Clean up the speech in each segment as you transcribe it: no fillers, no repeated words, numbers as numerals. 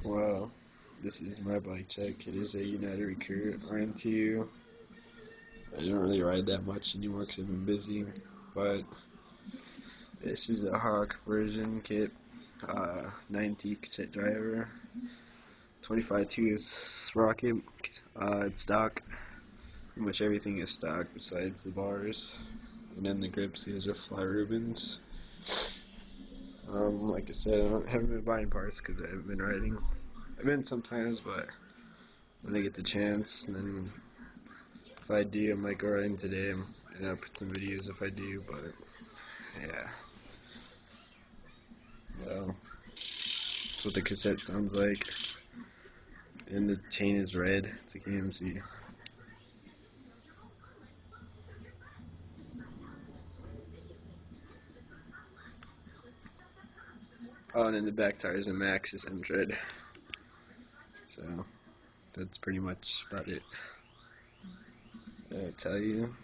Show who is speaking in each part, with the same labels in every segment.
Speaker 1: Well, this is my bike check. It is a United Recruit rn2. I don't really ride that much anymore because I've been busy, but this is a Hawk version kit, 90 cassette driver, 25.2 is sprocket, it's stock. Pretty much everything is stock besides the bars, and then the grips. These are fly Rubens. Like I said, I haven't been buying parts because I haven't been riding. I've been sometimes, but when I get the chance, and then if I do, I might go riding today and I'll put some videos if I do, but yeah. Well, that's what the cassette sounds like. And the chain is red. It's a KMC. Oh, and then the back tire is a Maxxis M-Tread. So, that's pretty much about it. I tell you.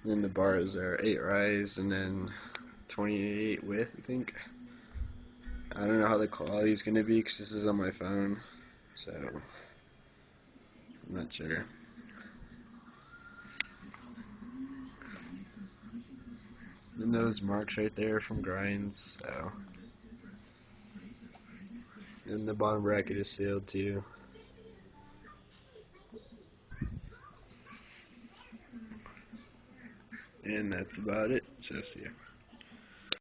Speaker 1: Then the bars are 8 rise and then 28 width, I think. I don't know how the quality is going to be because this is on my phone. So, I'm not sure. And those marks right there from grinds. So. And the bottom bracket is sealed too. And that's about it. So see ya.